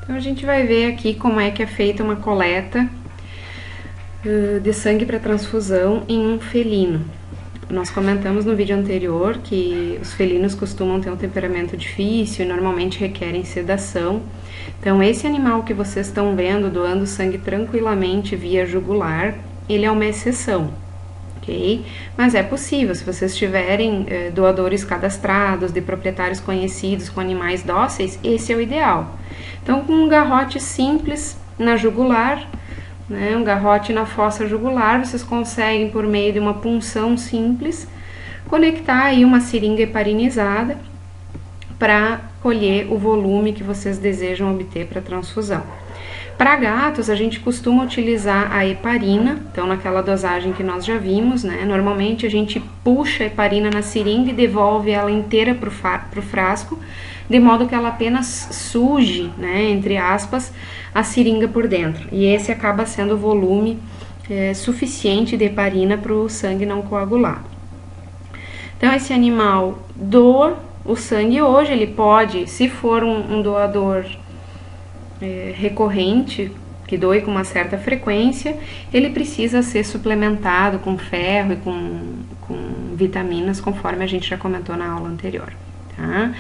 Então a gente vai ver aqui como é que é feita uma coleta de sangue para transfusão em um felino. Nós comentamos no vídeo anterior que os felinos costumam ter um temperamento difícil e normalmente requerem sedação. Então esse animal que vocês estão vendo doando sangue tranquilamente via jugular, ele é uma exceção, ok? Mas é possível, se vocês tiverem doadores cadastrados, de proprietários conhecidos com animais dóceis, esse é o ideal. Então com um garrote simples na jugular, um garrote na fossa jugular, vocês conseguem, por meio de uma punção simples, conectar aí uma seringa heparinizada para colher o volume que vocês desejam obter para transfusão. Para gatos, a gente costuma utilizar a heparina, então naquela dosagem que nós já vimos, Normalmente a gente puxa a heparina na seringa e devolve ela inteira para o frasco, de modo que ela apenas suje, entre aspas, a seringa por dentro. E esse acaba sendo o volume suficiente de heparina para o sangue não coagular. Então esse animal doa o sangue hoje, ele pode, se for um doador recorrente, que doe com uma certa frequência, ele precisa ser suplementado com ferro e com vitaminas, conforme a gente já comentou na aula anterior, tá?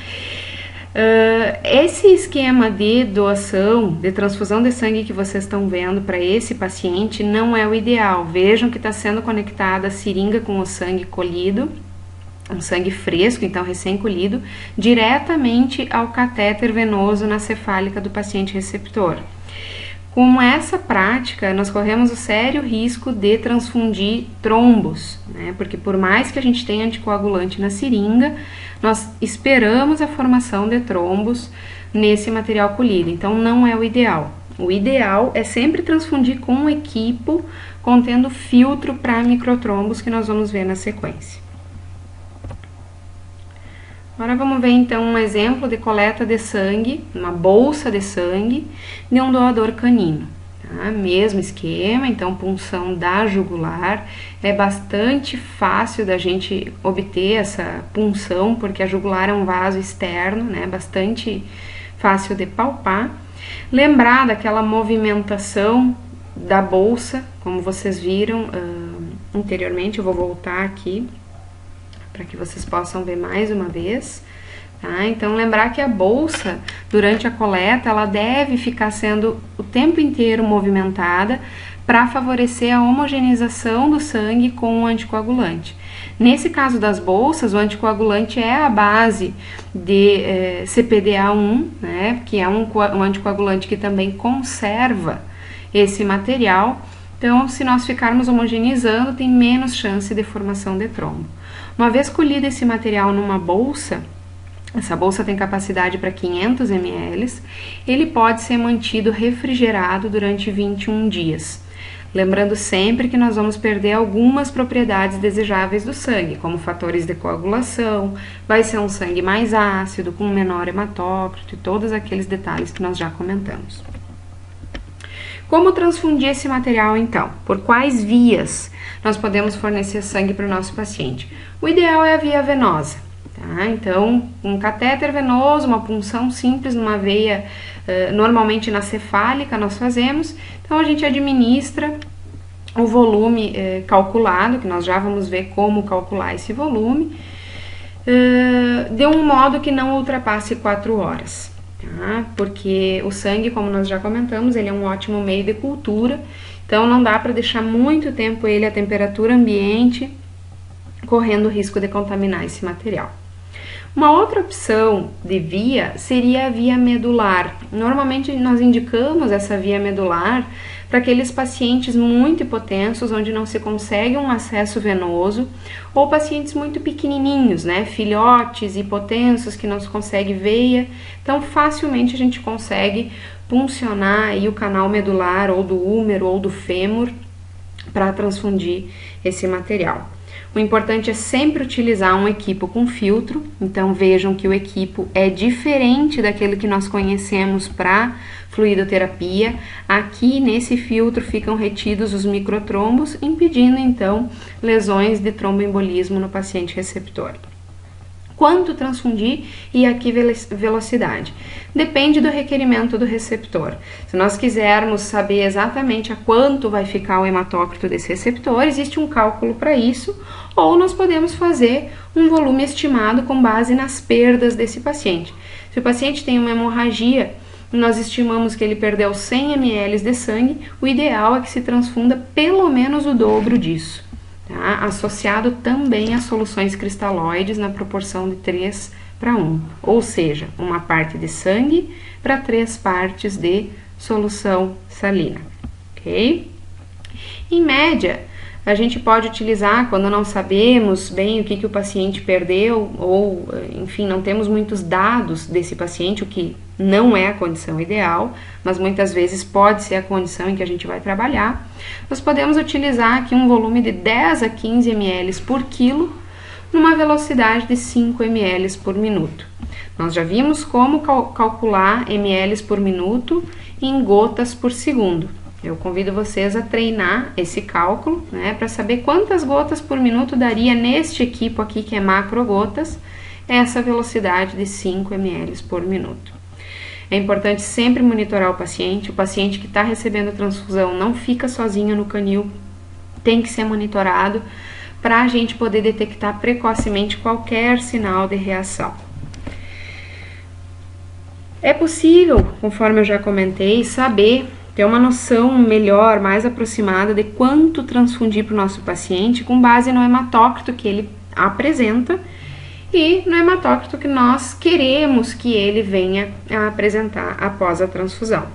Esse esquema de doação, de transfusão de sangue que vocês estão vendo para esse paciente não é o ideal. Vejam que está sendo conectada a seringa com o sangue colhido, um sangue fresco, então recém-colhido, diretamente ao catéter venoso na cefálica do paciente receptor. Com essa prática, nós corremos o sério risco de transfundir trombos, Porque por mais que a gente tenha anticoagulante na seringa, nós esperamos a formação de trombos nesse material colhido, então não é o ideal. O ideal é sempre transfundir com um equipo contendo filtro para microtrombos, que nós vamos ver na sequência. Agora vamos ver então um exemplo de coleta de sangue, uma bolsa de sangue de um doador canino. Tá? Mesmo esquema, então punção da jugular. É bastante fácil da gente obter essa punção, porque a jugular é um vaso externo, bastante fácil de palpar. Lembrar daquela movimentação da bolsa, como vocês viram anteriormente, eu vou voltar aqui para que vocês possam ver mais uma vez, tá? Então lembrar que a bolsa, durante a coleta, ela deve ficar sendo o tempo inteiro movimentada para favorecer a homogeneização do sangue com o anticoagulante. Nesse caso das bolsas, o anticoagulante é a base de CPDA1, que é um anticoagulante que também conserva esse material. Então, se nós ficarmos homogeneizando, tem menos chance de formação de trombo. Uma vez colhido esse material numa bolsa, essa bolsa tem capacidade para 500 ml, ele pode ser mantido refrigerado durante 21 dias. Lembrando sempre que nós vamos perder algumas propriedades desejáveis do sangue, como fatores de coagulação, vai ser um sangue mais ácido, com menor hematócrito e todos aqueles detalhes que nós já comentamos. Como transfundir esse material então? Por quais vias nós podemos fornecer sangue para o nosso paciente? O ideal é a via venosa, tá? Então, um catéter venoso, uma punção simples numa veia, normalmente na cefálica nós fazemos. Então, a gente administra o volume calculado, que nós já vamos ver como calcular esse volume, de um modo que não ultrapasse 4 horas. Tá? Porque o sangue, como nós já comentamos, ele é um ótimo meio de cultura, então não dá para deixar muito tempo ele à temperatura ambiente, correndo o risco de contaminar esse material. Uma outra opção de via seria a via medular. Normalmente nós indicamos essa via medular para aqueles pacientes muito hipotensos, onde não se consegue um acesso venoso, ou pacientes muito pequenininhos, filhotes hipotensos que não se consegue veia. Então facilmente a gente consegue puncionar aí o canal medular ou do húmero ou do fêmur para transfundir esse material. O importante é sempre utilizar um equipo com filtro, então vejam que o equipo é diferente daquele que nós conhecemos para fluidoterapia. Aqui nesse filtro ficam retidos os microtrombos, impedindo então lesões de tromboembolismo no paciente receptor. quanto transfundir e a que velocidade. Depende do requerimento do receptor. Se nós quisermos saber exatamente a quanto vai ficar o hematócrito desse receptor, existe um cálculo para isso, ou nós podemos fazer um volume estimado com base nas perdas desse paciente. Se o paciente tem uma hemorragia, nós estimamos que ele perdeu 100 ml de sangue, o ideal é que se transfunda pelo menos o dobro disso. Tá? Associado também a soluções cristalóides na proporção de 3:1, ou seja, uma parte de sangue para 3 partes de solução salina, ok? Em média, a gente pode utilizar quando não sabemos bem o que o paciente perdeu ou, enfim, não temos muitos dados desse paciente, o que não é a condição ideal, mas muitas vezes pode ser a condição em que a gente vai trabalhar. Nós podemos utilizar aqui um volume de 10 a 15 ml por quilo, numa velocidade de 5 ml por minuto. Nós já vimos como calcular ml por minuto em gotas por segundo. Eu convido vocês a treinar esse cálculo, né, para saber quantas gotas por minuto daria neste equipo aqui, que é macrogotas, essa velocidade de 5 ml por minuto. É importante sempre monitorar o paciente que está recebendo transfusão não fica sozinho no canil, tem que ser monitorado para a gente poder detectar precocemente qualquer sinal de reação. É possível, conforme eu já comentei, saber ter uma noção melhor, mais aproximada de quanto transfundir para o nosso paciente com base no hematócrito que ele apresenta e no hematócrito que nós queremos que ele venha a apresentar após a transfusão.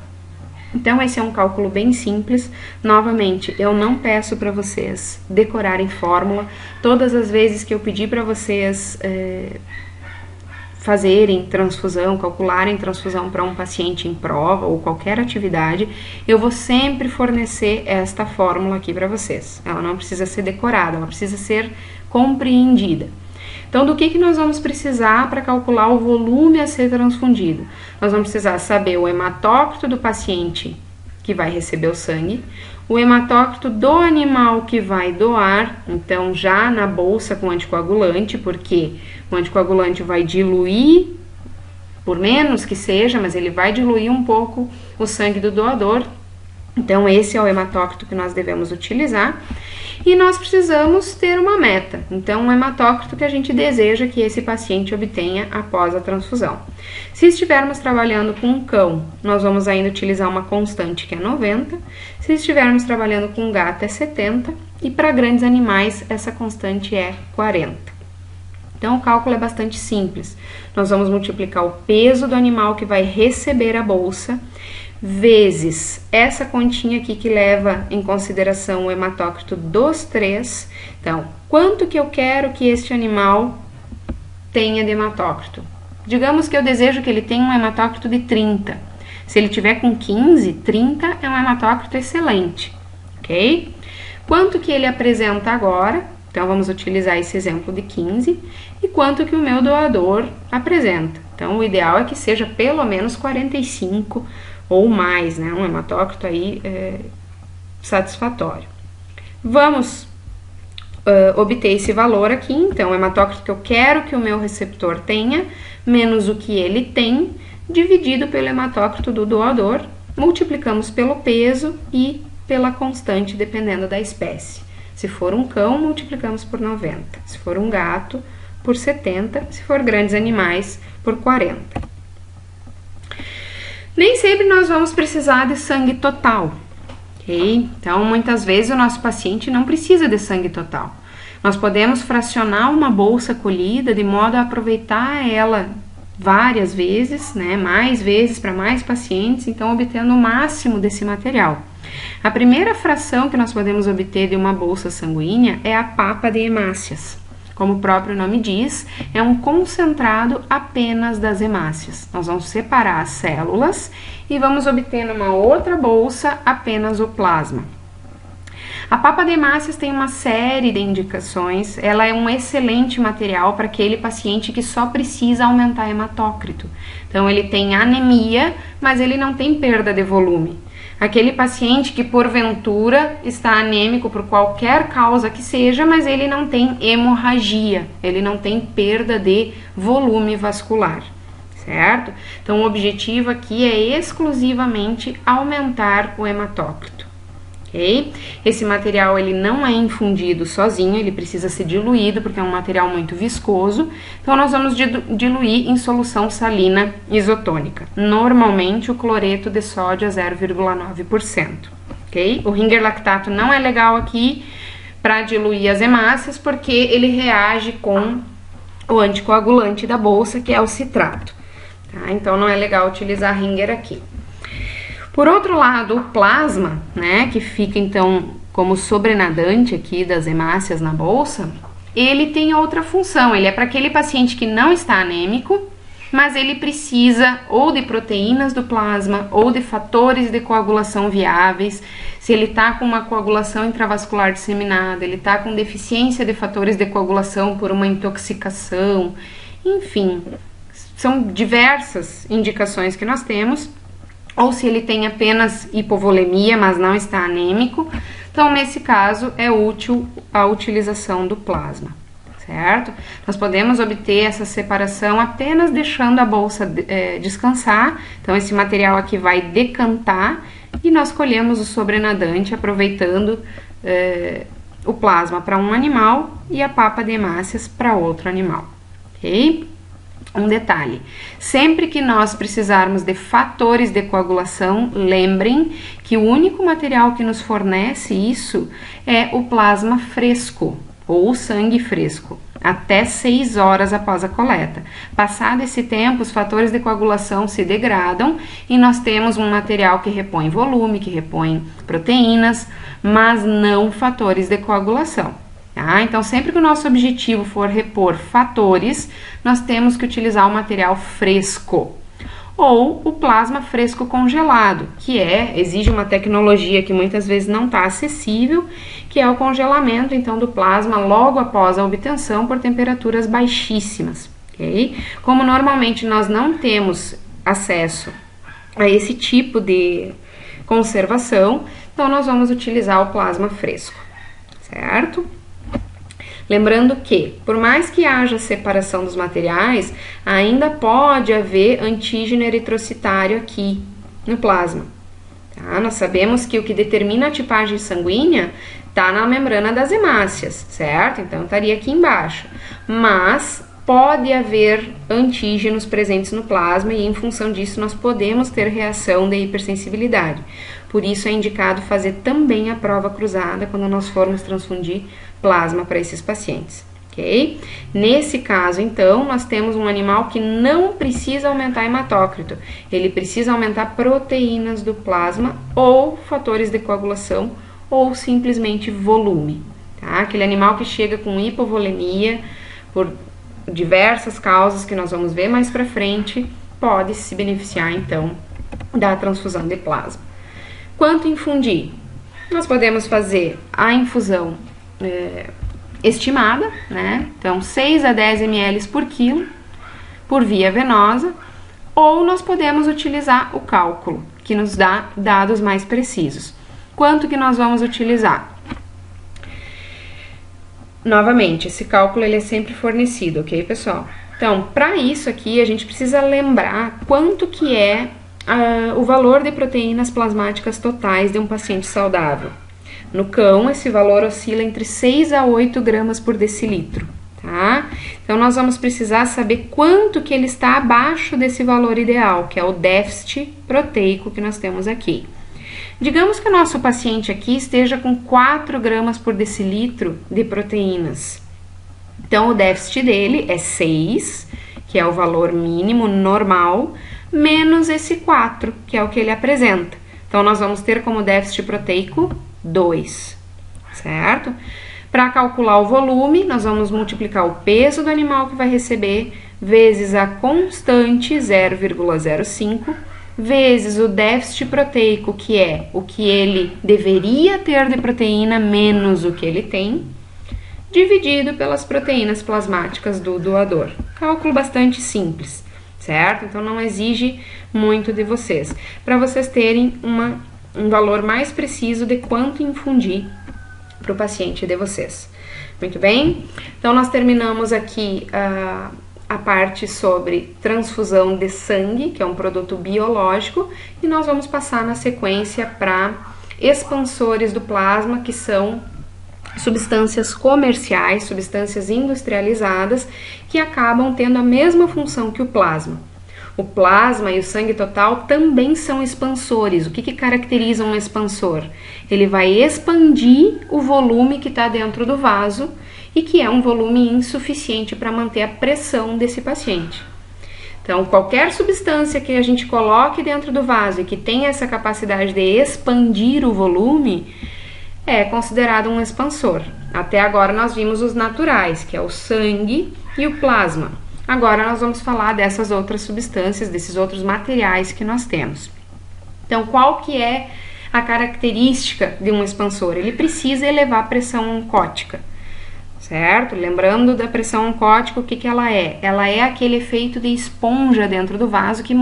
Então, esse é um cálculo bem simples. Novamente, eu não peço para vocês decorarem fórmula. Todas as vezes que eu pedi para vocês fazerem transfusão, calcularem transfusão para um paciente em prova ou qualquer atividade, eu vou sempre fornecer esta fórmula aqui para vocês. Ela não precisa ser decorada, ela precisa ser compreendida. Então, do que nós vamos precisar para calcular o volume a ser transfundido? Nós vamos precisar saber o hematócrito do paciente que vai receber o sangue, o hematócrito do animal que vai doar, então já na bolsa com anticoagulante, porque o anticoagulante vai diluir, por menos que seja, mas ele vai diluir um pouco o sangue do doador. Então, esse é o hematócrito que nós devemos utilizar. E nós precisamos ter uma meta, então um hematócrito que a gente deseja que esse paciente obtenha após a transfusão. Se estivermos trabalhando com um cão, nós vamos ainda utilizar uma constante que é 90, se estivermos trabalhando com um gato é 70 e para grandes animais essa constante é 40. Então o cálculo é bastante simples, nós vamos multiplicar o peso do animal que vai receber a bolsa vezes essa continha aqui que leva em consideração o hematócrito dos 3. Então, quanto que eu quero que este animal tenha de hematócrito? Digamos que eu desejo que ele tenha um hematócrito de 30. Se ele tiver com 15, 30 é um hematócrito excelente, ok? Quanto que ele apresenta agora? Então, vamos utilizar esse exemplo de 15. E quanto que o meu doador apresenta? Então, o ideal é que seja pelo menos 45 ou mais, né? Um hematócrito aí satisfatório. Vamos obter esse valor aqui, então, o hematócrito que eu quero que o meu receptor tenha, menos o que ele tem, dividido pelo hematócrito do doador, multiplicamos pelo peso e pela constante, dependendo da espécie. Se for um cão, multiplicamos por 90. Se for um gato, por 70. Se for grandes animais, por 40. Nem sempre nós vamos precisar de sangue total, ok? Então, muitas vezes o nosso paciente não precisa de sangue total. Nós podemos fracionar uma bolsa colhida de modo a aproveitar ela várias vezes, né? Mais vezes para mais pacientes, então obtendo o máximo desse material. A primeira fração que nós podemos obter de uma bolsa sanguínea é a papa de hemácias. Como o próprio nome diz, é um concentrado apenas das hemácias. Nós vamos separar as células e vamos obter numa outra bolsa apenas o plasma. A papa de hemácias tem uma série de indicações, ela é um excelente material para aquele paciente que só precisa aumentar hematócrito. Então, ele tem anemia, mas ele não tem perda de volume. Aquele paciente que porventura está anêmico por qualquer causa que seja, mas ele não tem hemorragia, ele não tem perda de volume vascular, certo? Então o objetivo aqui é exclusivamente aumentar o hematócrito. Okay? Esse material ele não é infundido sozinho, ele precisa ser diluído porque é um material muito viscoso. Então nós vamos diluir em solução salina isotônica. Normalmente o cloreto de sódio é 0,9%. Okay? O Ringer lactato não é legal aqui para diluir as hemácias porque ele reage com o anticoagulante da bolsa, que é o citrato. Tá? Então não é legal utilizar Ringer aqui. Por outro lado, o plasma, né, que fica então como sobrenadante aqui das hemácias na bolsa, ele tem outra função. Ele é para aquele paciente que não está anêmico, mas ele precisa ou de proteínas do plasma ou de fatores de coagulação viáveis. Se ele está com uma coagulação intravascular disseminada, ele está com deficiência de fatores de coagulação por uma intoxicação, enfim, são diversas indicações que nós temos. Ou se ele tem apenas hipovolemia, mas não está anêmico. Então, nesse caso, é útil a utilização do plasma, certo? Nós podemos obter essa separação apenas deixando a bolsa descansar. Então, esse material aqui vai decantar e nós colhemos o sobrenadante, aproveitando o plasma para um animal e a papa de hemácias para outro animal, ok? Um detalhe, sempre que nós precisarmos de fatores de coagulação, lembrem que o único material que nos fornece isso é o plasma fresco ou o sangue fresco, até 6 horas após a coleta. Passado esse tempo, os fatores de coagulação se degradam e nós temos um material que repõe volume, que repõe proteínas, mas não fatores de coagulação. Tá? Então, sempre que o nosso objetivo for repor fatores, nós temos que utilizar o material fresco ou o plasma fresco congelado, que exige uma tecnologia que muitas vezes não está acessível, que é o congelamento então do plasma logo após a obtenção por temperaturas baixíssimas. Okay? Como normalmente nós não temos acesso a esse tipo de conservação, então nós vamos utilizar o plasma fresco, certo? Lembrando que, por mais que haja separação dos materiais, ainda pode haver antígeno eritrocitário aqui no plasma. Tá? Nós sabemos que o que determina a tipagem sanguínea está na membrana das hemácias, certo? Então, estaria aqui embaixo. Mas pode haver antígenos presentes no plasma e, em função disso, nós podemos ter reação de hipersensibilidade. Por isso, é indicado fazer também a prova cruzada quando nós formos transfundir plasma para esses pacientes, ok? Nesse caso, então, nós temos um animal que não precisa aumentar hematócrito, ele precisa aumentar proteínas do plasma ou fatores de coagulação ou simplesmente volume, tá? Aquele animal que chega com hipovolemia por diversas causas que nós vamos ver mais para frente, pode se beneficiar, então, da transfusão de plasma. Quanto infundir? Nós podemos fazer a infusão estimada, né? Então 6 a 10 ml por quilo por via venosa, ou nós podemos utilizar o cálculo, que nos dá dados mais precisos. Quanto que nós vamos utilizar? Novamente, esse cálculo ele é sempre fornecido, ok, pessoal? Então, para isso aqui, a gente precisa lembrar quanto que é o valor de proteínas plasmáticas totais de um paciente saudável. No cão, esse valor oscila entre 6 a 8 gramas por decilitro, tá? Então, nós vamos precisar saber quanto que ele está abaixo desse valor ideal, que é o déficit proteico que nós temos aqui. Digamos que o nosso paciente aqui esteja com 4 gramas por decilitro de proteínas. Então, o déficit dele é 6, que é o valor mínimo normal, menos esse 4, que é o que ele apresenta. Então, nós vamos ter como déficit proteico 2, certo? Para calcular o volume, nós vamos multiplicar o peso do animal que vai receber vezes a constante 0,05 vezes o déficit proteico, que é o que ele deveria ter de proteína menos o que ele tem, dividido pelas proteínas plasmáticas do doador. Cálculo bastante simples, certo? Então não exige muito de vocês. Para vocês terem uma um valor mais preciso de quanto infundir para o paciente de vocês. Muito bem? Então, nós terminamos aqui a parte sobre transfusão de sangue, que é um produto biológico, e nós vamos passar na sequência para expansores do plasma, que são substâncias comerciais, substâncias industrializadas, que acabam tendo a mesma função que o plasma. O plasma e o sangue total também são expansores. O que caracteriza um expansor? Ele vai expandir o volume que está dentro do vaso e que é um volume insuficiente para manter a pressão desse paciente. Então, qualquer substância que a gente coloque dentro do vaso e que tenha essa capacidade de expandir o volume é considerado um expansor. Até agora nós vimos os naturais, que é o sangue e o plasma. Agora nós vamos falar dessas outras substâncias, desses outros materiais que nós temos. Então, qual que é a característica de um expansor? Ele precisa elevar a pressão oncótica, certo? Lembrando da pressão oncótica, o que ela é? Ela é aquele efeito de esponja dentro do vaso que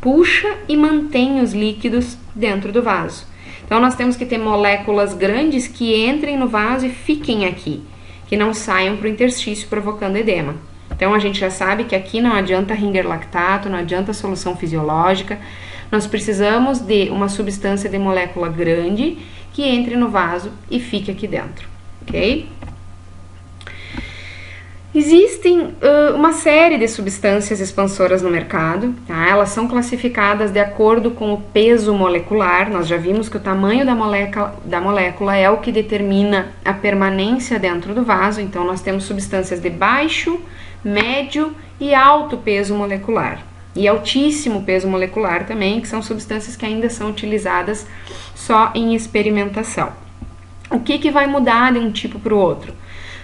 puxa e mantém os líquidos dentro do vaso. Então, nós temos que ter moléculas grandes que entrem no vaso e fiquem aqui, que não saiam para o interstício provocando edema. Então, a gente já sabe que aqui não adianta Ringer lactato, não adianta solução fisiológica. Nós precisamos de uma substância de molécula grande que entre no vaso e fique aqui dentro, ok? Existem uma série de substâncias expansoras no mercado, tá? Elas são classificadas de acordo com o peso molecular. Nós já vimos que o tamanho da molécula é o que determina a permanência dentro do vaso. Então, nós temos substâncias de baixo, médio e alto peso molecular. E altíssimo peso molecular também, que são substâncias que ainda são utilizadas só em experimentação. O que vai mudar de um tipo para o outro?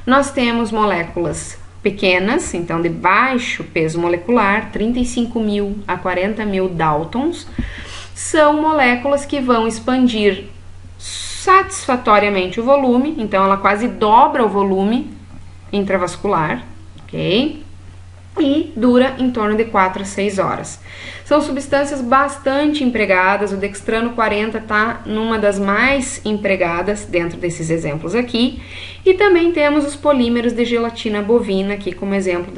Nós temos moléculas pequenas, então de baixo peso molecular, 35.000 a 40.000 Daltons, são moléculas que vão expandir satisfatoriamente o volume, então ela quase dobra o volume intravascular, ok? E dura em torno de 4 a 6 horas. São substâncias bastante empregadas, o dextrano 40 está numa das mais empregadas dentro desses exemplos aqui, e também temos os polímeros de gelatina bovina aqui como exemplo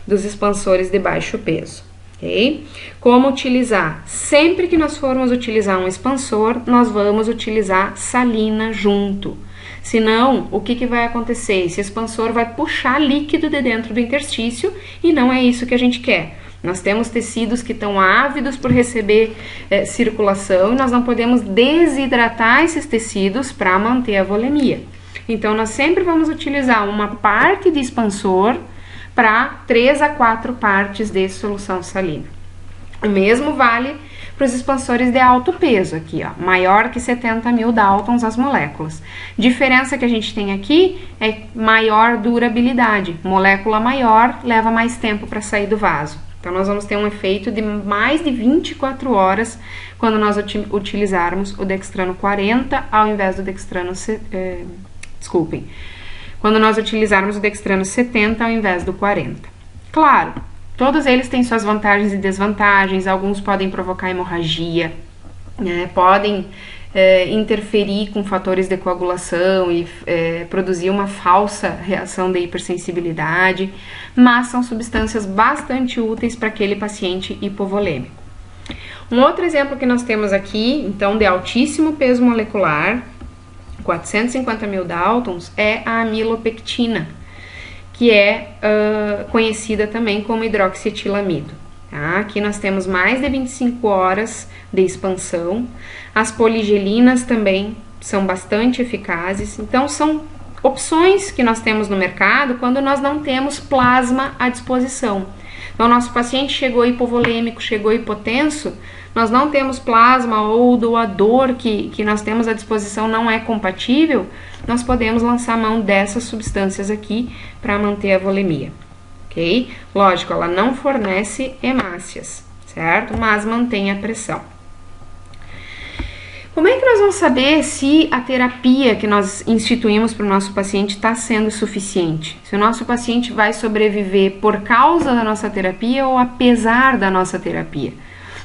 dos expansores de baixo peso. Okay? Como utilizar? Sempre que nós formos utilizar um expansor, nós vamos utilizar salina junto. Senão, o que vai acontecer? Esse expansor vai puxar líquido de dentro do interstício e não é isso que a gente quer. Nós temos tecidos que estão ávidos por receber circulação e nós não podemos desidratar esses tecidos para manter a volemia. Então, nós sempre vamos utilizar uma parte de expansor para 3 a 4 partes de solução salina. O mesmo vale para os expansores de alto peso aqui, ó, maior que 70.000 Daltons as moléculas. Diferença que a gente tem aqui é maior durabilidade. Molécula maior leva mais tempo para sair do vaso. Então, nós vamos ter um efeito de mais de 24 horas quando nós utilizarmos o dextrano 40 ao invés do dextrano... Quando nós utilizarmos o dextrano 70 ao invés do 40. Claro, todos eles têm suas vantagens e desvantagens, alguns podem provocar hemorragia, né? Podem interferir com fatores de coagulação e produzir uma falsa reação de hipersensibilidade, mas são substâncias bastante úteis para aquele paciente hipovolêmico. Um outro exemplo que nós temos aqui, então, de altíssimo peso molecular, 450.000 Daltons, é a amilopectina, que é conhecida também como hidroxietilamida. Tá? Aqui nós temos mais de 25 horas de expansão. As poligelinas também são bastante eficazes. Então, são opções que nós temos no mercado quando nós não temos plasma à disposição. Então, nosso paciente chegou hipovolêmico, chegou hipotenso, nós não temos plasma ou o doador que nós temos à disposição não é compatível, nós podemos lançar mão dessas substâncias aqui para manter a volemia, ok? Lógico, ela não fornece hemácias, certo? Mas mantém a pressão. Como é que nós vamos saber se a terapia que nós instituímos para o nosso paciente está sendo suficiente? Se o nosso paciente vai sobreviver por causa da nossa terapia ou apesar da nossa terapia?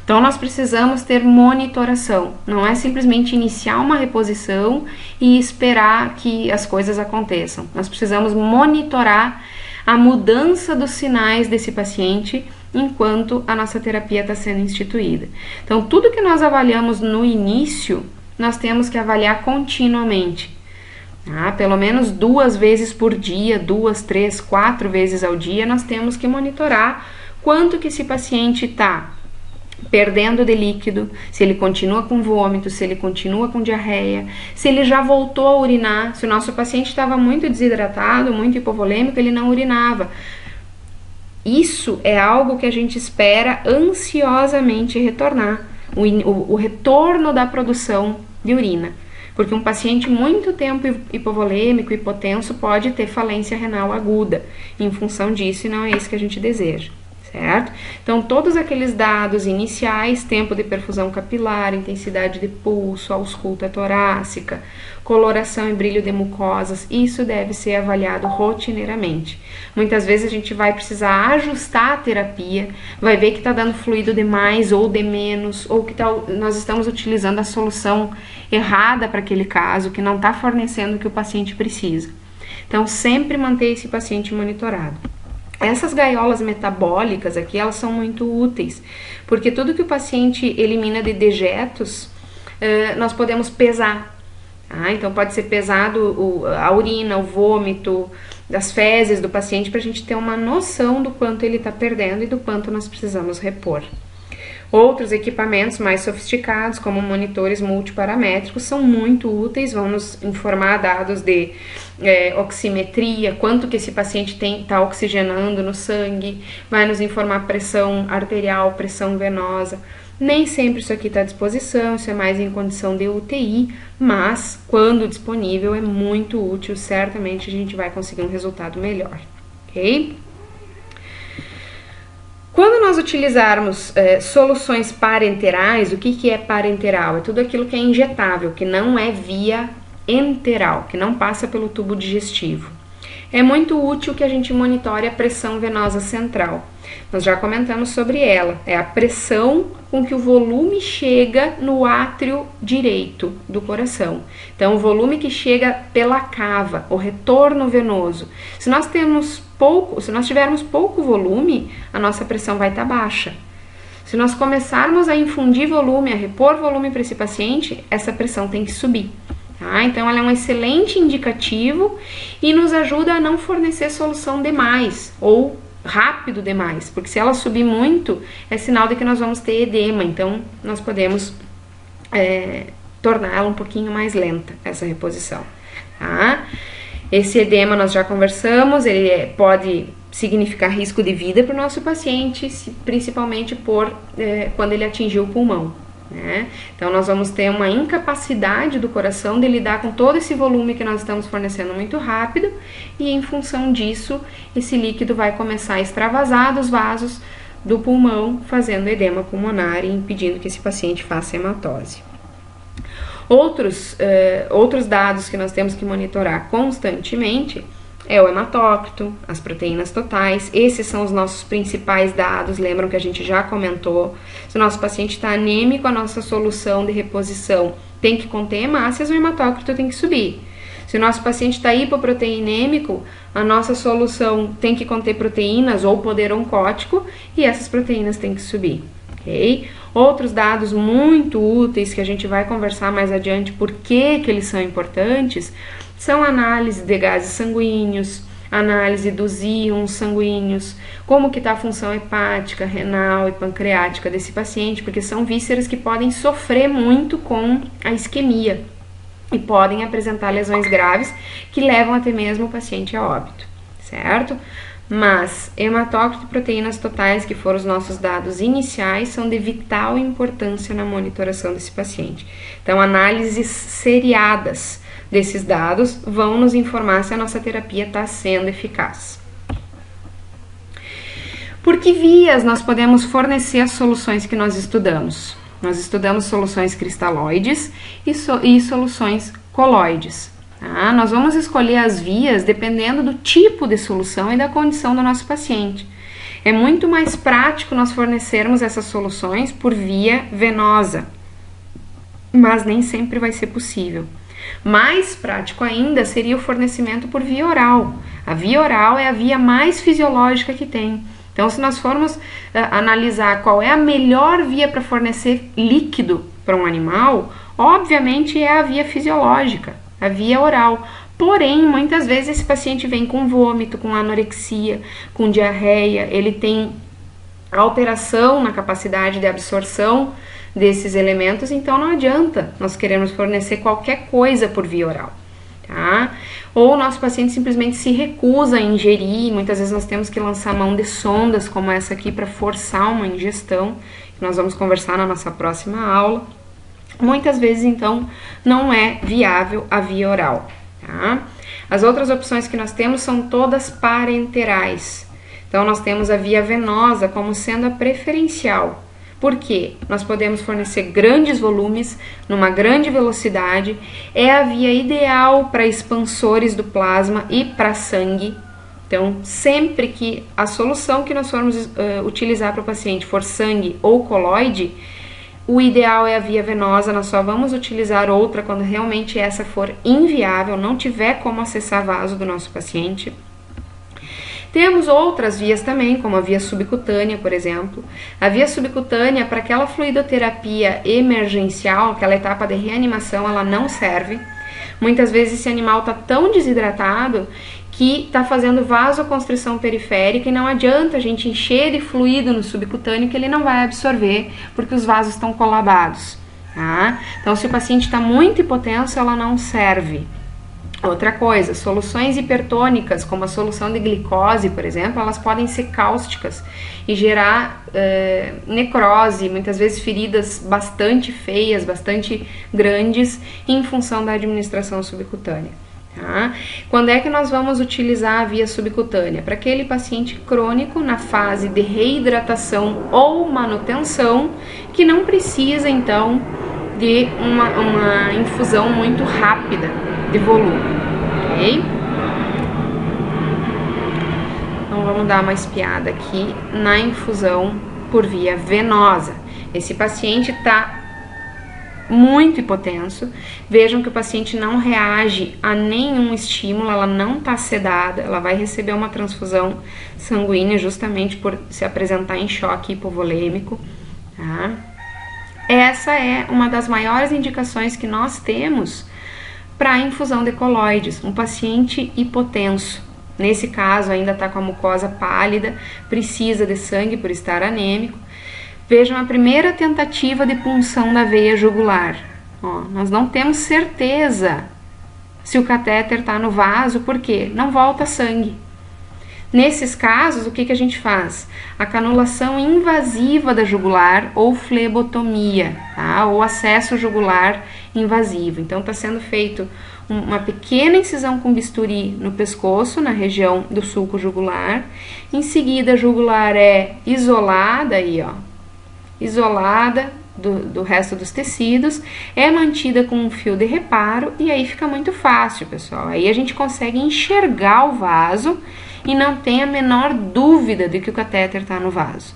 Então, nós precisamos ter monitoração, não é simplesmente iniciar uma reposição e esperar que as coisas aconteçam. Nós precisamos monitorar a mudança dos sinais desse paciente enquanto a nossa terapia está sendo instituída. Então, tudo que nós avaliamos no início, nós temos que avaliar continuamente. Pelo menos 2 vezes por dia, 2, 3, 4 vezes ao dia, nós temos que monitorar quanto que esse paciente está perdendo de líquido, se ele continua com vômito, se ele continua com diarreia, se ele já voltou a urinar. Se o nosso paciente estava muito desidratado, muito hipovolêmico, ele não urinava. Isso é algo que a gente espera ansiosamente retornar, o retorno da produção de urina. Porque um paciente muito tempo hipovolêmico, hipotenso, pode ter falência renal aguda em função disso, e não é isso que a gente deseja. Certo? Então, todos aqueles dados iniciais, tempo de perfusão capilar, intensidade de pulso, ausculta torácica, coloração e brilho de mucosas, isso deve ser avaliado rotineiramente. Muitas vezes a gente vai precisar ajustar a terapia, vai ver que está dando fluido de mais ou de menos, ou que nós estamos utilizando a solução errada para aquele caso, que não está fornecendo o que o paciente precisa. Então, sempre manter esse paciente monitorado. Essas gaiolas metabólicas aqui, elas são muito úteis, porque tudo que o paciente elimina de dejetos, nós podemos pesar. Então, pode ser pesado a urina, o vômito, as fezes do paciente, para a gente ter uma noção do quanto ele está perdendo e do quanto nós precisamos repor. Outros equipamentos mais sofisticados, como monitores multiparamétricos, são muito úteis, vão nos informar dados de oximetria, quanto que esse paciente está oxigenando no sangue, vai nos informar pressão arterial, pressão venosa. Nem sempre isso aqui está à disposição, isso é mais em condição de UTI, mas quando disponível é muito útil, certamente a gente vai conseguir um resultado melhor, ok? Quando nós utilizarmos soluções parenterais, o que é parenteral? É tudo aquilo que é injetável, que não é via enteral, que não passa pelo tubo digestivo. É muito útil que a gente monitore a pressão venosa central. Nós já comentamos sobre ela. É a pressão com que o volume chega no átrio direito do coração. Então, o volume que chega pela cava, o retorno venoso. Se nós tivermos pouco volume, a nossa pressão vai estar baixa. Se nós começarmos a infundir volume, a repor volume para esse paciente, essa pressão tem que subir. Então, ela é um excelente indicativo e nos ajuda a não fornecer solução demais ou rápido demais, porque se ela subir muito, é sinal de que nós vamos ter edema, então nós podemos torná-la um pouquinho mais lenta, essa reposição. Esse edema nós já conversamos, ele pode significar risco de vida para o nosso paciente, principalmente quando ele atingir o pulmão. Então, nós vamos ter uma incapacidade do coração de lidar com todo esse volume que nós estamos fornecendo muito rápido, e em função disso, esse líquido vai começar a extravasar dos vasos do pulmão, fazendo edema pulmonar e impedindo que esse paciente faça hematose. Outros dados que nós temos que monitorar constantemente é o hematócrito, as proteínas totais. Esses são os nossos principais dados. Lembram que a gente já comentou? Se o nosso paciente está anêmico, a nossa solução de reposição tem que conter hemácias, o hematócrito tem que subir. Se o nosso paciente está hipoproteinêmico, a nossa solução tem que conter proteínas ou poder oncótico, e essas proteínas têm que subir. Okay? Outros dados muito úteis que a gente vai conversar mais adiante por que eles são importantes são análise de gases sanguíneos, análise dos íons sanguíneos, como que está a função hepática, renal e pancreática desse paciente, porque são vísceras que podem sofrer muito com a isquemia e podem apresentar lesões graves que levam até mesmo o paciente a óbito, certo? Mas hematócrito e proteínas totais, que foram os nossos dados iniciais, são de vital importância na monitoração desse paciente. Então, análises seriadas desses dados vão nos informar se a nossa terapia está sendo eficaz. Por que vias nós podemos fornecer as soluções que nós estudamos? Nós estudamos soluções cristalóides e soluções coloides. Nós vamos escolher as vias dependendo do tipo de solução e da condição do nosso paciente. É muito mais prático nós fornecermos essas soluções por via venosa, mas nem sempre vai ser possível. Mais prático ainda seria o fornecimento por via oral. A via oral é a via mais fisiológica que tem. Então, se nós formos analisar qual é a melhor via para fornecer líquido para um animal, obviamente é a via fisiológica, a via oral. Porém, muitas vezes esse paciente vem com vômito, com anorexia, com diarreia, ele tem alteração na capacidade de absorção desses elementos, então não adianta nós queremos fornecer qualquer coisa por via oral, tá? Ou o nosso paciente simplesmente se recusa a ingerir, muitas vezes nós temos que lançar mão de sondas como essa aqui para forçar uma ingestão, que nós vamos conversar na nossa próxima aula. Muitas vezes, então, não é viável a via oral, tá? As outras opções que nós temos são todas parenterais. Então, nós temos a via venosa como sendo a preferencial. Por quê? Nós podemos fornecer grandes volumes, numa grande velocidade, é a via ideal para expansores do plasma e para sangue. Então, sempre que a solução que nós formos utilizar para o paciente for sangue ou coloide, o ideal é a via venosa, nós só vamos utilizar outra quando realmente essa for inviável, não tiver como acessar vaso do nosso paciente. Temos outras vias também, como a via subcutânea, por exemplo. A via subcutânea, para aquela fluidoterapia emergencial, aquela etapa de reanimação, ela não serve. Muitas vezes esse animal está tão desidratado que está fazendo vasoconstrição periférica e não adianta a gente encher de fluido no subcutâneo que ele não vai absorver, porque os vasos estão colabados, tá? Então, se o paciente está muito hipotenso, ela não serve. Outra coisa, soluções hipertônicas, como a solução de glicose, por exemplo, elas podem ser cáusticas e gerar necrose, muitas vezes feridas bastante feias, bastante grandes, em função da administração subcutânea. Tá? Quando é que nós vamos utilizar a via subcutânea? Para aquele paciente crônico na fase de reidratação ou manutenção, que não precisa, então, de uma infusão muito rápida de volume, ok? Então vamos dar uma espiada aqui na infusão por via venosa. Esse paciente está muito hipotenso, vejam que o paciente não reage a nenhum estímulo, ela não está sedada, ela vai receber uma transfusão sanguínea justamente por se apresentar em choque hipovolêmico, tá? Essa é uma das maiores indicações que nós temos para a infusão de coloides, um paciente hipotenso. Nesse caso, ainda está com a mucosa pálida, precisa de sangue por estar anêmico. Vejam a primeira tentativa de punção da veia jugular. Ó, nós não temos certeza se o catéter está no vaso, porque não volta sangue. Nesses casos, o que a gente faz? A canulação invasiva da jugular ou flebotomia, tá? Ou acesso jugular invasivo. Então, está sendo feito uma pequena incisão com bisturi no pescoço, na região do sulco jugular. Em seguida, a jugular é isolada aí, ó, isolada do resto dos tecidos, é mantida com um fio de reparo e aí fica muito fácil, pessoal. Aí a gente consegue enxergar o vaso e não tem a menor dúvida de que o catéter está no vaso,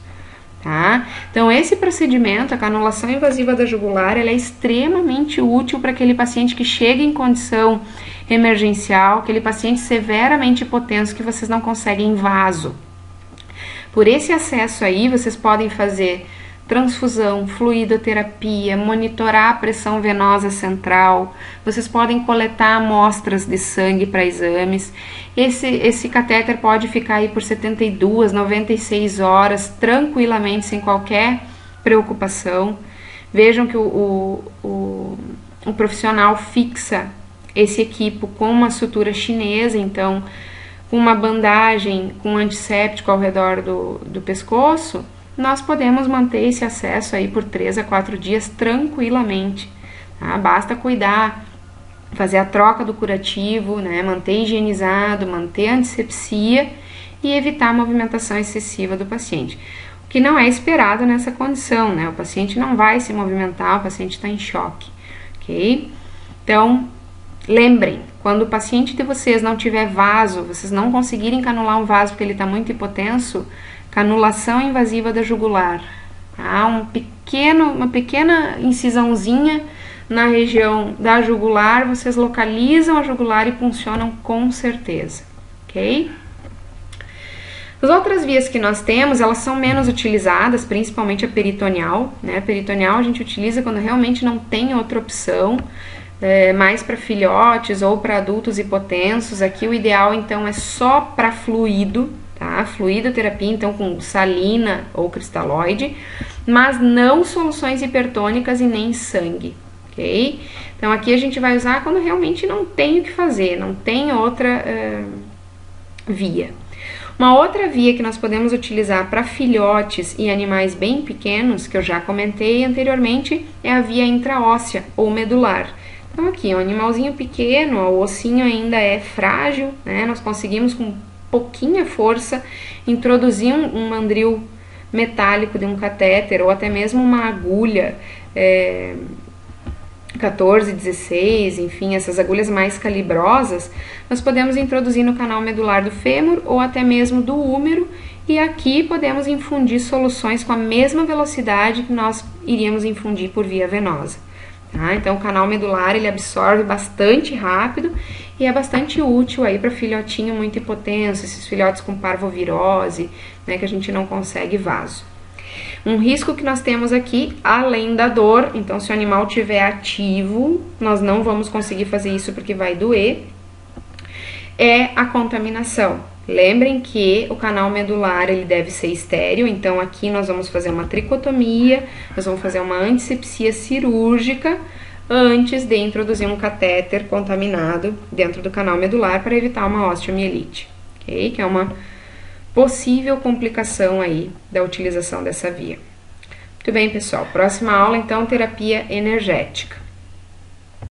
tá? Então, esse procedimento, a canulação invasiva da jugular, ela é extremamente útil para aquele paciente que chega em condição emergencial, aquele paciente severamente hipotenso que vocês não conseguem vaso. Por esse acesso aí, vocês podem fazer transfusão, fluidoterapia, monitorar a pressão venosa central, vocês podem coletar amostras de sangue para exames. Esse catéter pode ficar aí por 72, 96 horas, tranquilamente, sem qualquer preocupação. Vejam que o profissional fixa esse equipo com uma sutura chinesa, então, com uma bandagem, com um antisséptico ao redor do pescoço, nós podemos manter esse acesso aí por 3 a 4 dias tranquilamente, tá? Basta cuidar, fazer a troca do curativo, né? Manter higienizado, manter a antissepsia e evitar a movimentação excessiva do paciente. O que não é esperado nessa condição, né? O paciente não vai se movimentar, o paciente está em choque, ok? Então, lembrem, quando o paciente de vocês não tiver vaso, vocês não conseguirem canular um vaso porque ele está muito hipotenso, canulação invasiva da jugular, tá? Uma pequena incisãozinha na região da jugular, vocês localizam a jugular e puncionam com certeza, ok? As outras vias que nós temos, elas são menos utilizadas, principalmente a peritoneal, né? A peritoneal a gente utiliza quando realmente não tem outra opção, mais para filhotes ou para adultos hipotensos. Aqui o ideal então é só para fluido, tá? Fluidoterapia, então com salina ou cristalóide, mas não soluções hipertônicas e nem sangue, ok? Então aqui a gente vai usar quando realmente não tem o que fazer, não tem outra via. Uma outra via que nós podemos utilizar para filhotes e animais bem pequenos, que eu já comentei anteriormente, é a via intraóssea ou medular. Então aqui, um animalzinho pequeno, o ossinho ainda é frágil, né? Nós conseguimos com pouquinha força introduzir um mandril metálico de um catéter ou até mesmo uma agulha 14, 16, enfim, essas agulhas mais calibrosas, nós podemos introduzir no canal medular do fêmur ou até mesmo do úmero, e aqui podemos infundir soluções com a mesma velocidade que nós iríamos infundir por via venosa. Tá? Então o canal medular ele absorve bastante rápido e é bastante útil aí para filhotinho muito hipotenso, esses filhotes com parvovirose, né, que a gente não consegue vaso. Um risco que nós temos aqui, além da dor, então se o animal estiver ativo, nós não vamos conseguir fazer isso porque vai doer, é a contaminação. Lembrem que o canal medular ele deve ser estéril, então aqui nós vamos fazer uma tricotomia, nós vamos fazer uma antisepsia cirúrgica antes de introduzir um catéter contaminado dentro do canal medular para evitar uma osteomielite, ok? Que é uma possível complicação aí da utilização dessa via. Muito bem, pessoal. Próxima aula, então, terapia energética.